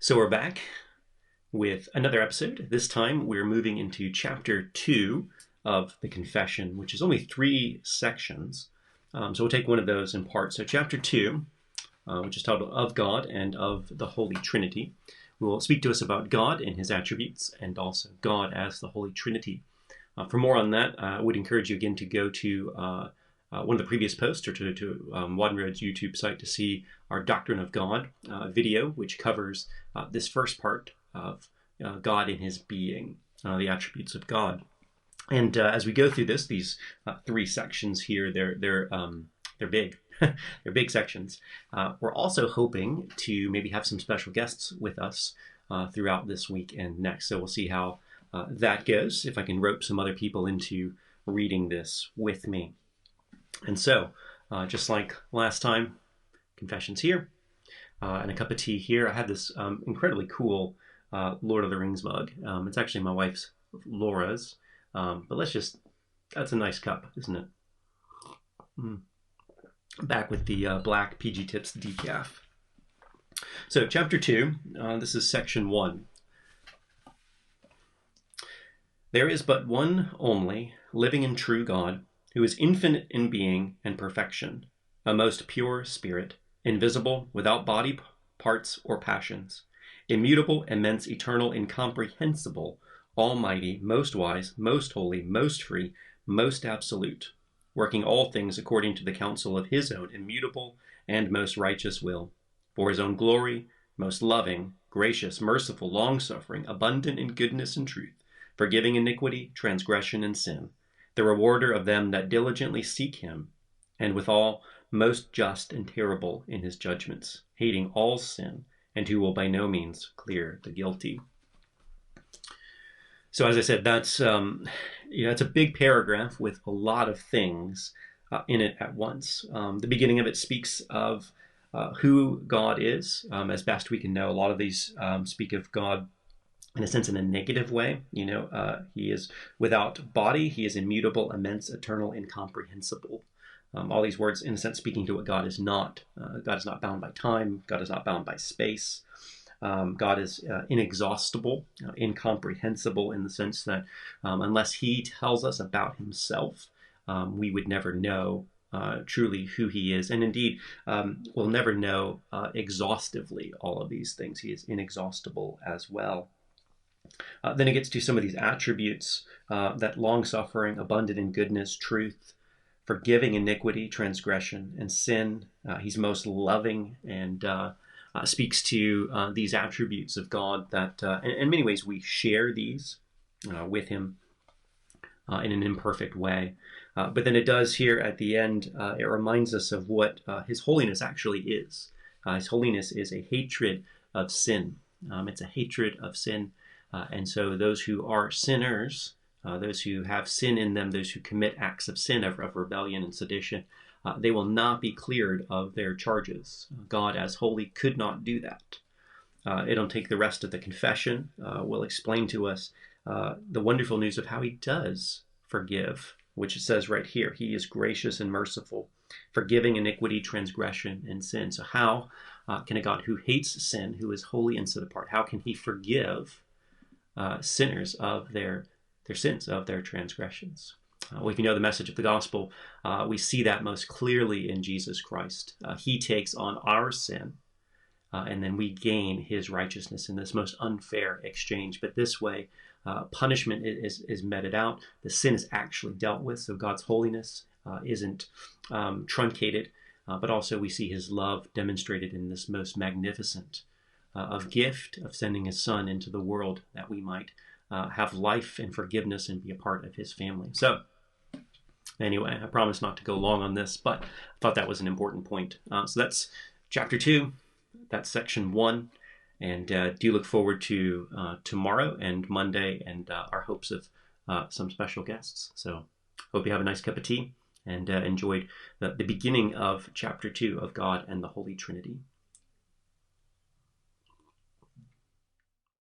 So we're back with another episode. This time we're moving into chapter 2 of the Confession, which is only 3 sections. So we'll take one of those in part. So chapter 2, which is titled Of God and of the Holy Trinity, will speak to us about God and his attributes and also God as the Holy Trinity. For more on that, I would encourage you again to go to one of the previous posts or to Wadden Road's YouTube site to see our Doctrine of God video, which covers this first part of God in his being, the attributes of God. And as we go through these 3 sections here, they're big. They're big sections. We're also hoping to maybe have some special guests with us throughout this week and next. So we'll see how that goes, if I can rope some other people into reading this with me. And so, just like last time, confessions here, and a cup of tea here. I have this incredibly cool Lord of the Rings mug. It's actually my wife's, Laura's, but that's a nice cup, isn't it? Back with the black PG Tips decaf. So chapter 2, this is section 1. There is but one only, living and true God, who is infinite in being and perfection, a most pure spirit, invisible, without body, parts, or passions, immutable, immense, eternal, incomprehensible, almighty, most wise, most holy, most free, most absolute, working all things according to the counsel of his own immutable and most righteous will, for his own glory, most loving, gracious, merciful, long-suffering, abundant in goodness and truth, forgiving iniquity, transgression, and sin, the rewarder of them that diligently seek him, and withal most just and terrible in his judgments, hating all sin, and who will by no means clear the guilty. So as I said, that's it's a big paragraph with a lot of things in it at once. The beginning of it speaks of who God is, as best we can know. A lot of these speak of God in a sense in a negative way. He is without body, he is immutable, immense, eternal, incomprehensible. All these words in a sense speaking to what God is not. God is not bound by time, God is not bound by space. God is inexhaustible, incomprehensible in the sense that unless he tells us about himself, we would never know truly who he is. And indeed, we'll never know exhaustively all of these things. He is inexhaustible as well. Then it gets to some of these attributes, that long-suffering, abundant in goodness, truth, forgiving iniquity, transgression, and sin. He's most loving and speaks to these attributes of God that in many ways we share these with him in an imperfect way. But then it does here at the end, it reminds us of what his holiness actually is. His holiness is a hatred of sin. It's a hatred of sin. And so those who are sinners, those who have sin in them, those who commit acts of sin, of rebellion and sedition, they will not be cleared of their charges. God as holy could not do that. It'll take the rest of the confession. Will explain to us the wonderful news of how he does forgive, which it says right here. He is gracious and merciful, forgiving iniquity, transgression, and sin. So how can a God who hates sin, who is holy and set apart, how can he forgive sinners of their sins, of their transgressions? Well, if you know the message of the gospel, we see that most clearly in Jesus Christ. He takes on our sin, and then we gain his righteousness in this most unfair exchange. But this way, punishment is meted out. The sin is actually dealt with, so God's holiness isn't truncated, but also we see his love demonstrated in this most magnificent of gift of sending his son into the world that we might have life and forgiveness and be a part of his family. So anyway, I promise not to go long on this, but I thought that was an important point. So that's chapter 2, that's section 1, and do look forward to tomorrow and Monday and our hopes of some special guests. So hope you have a nice cup of tea and enjoyed the beginning of chapter 2 of God and the Holy Trinity.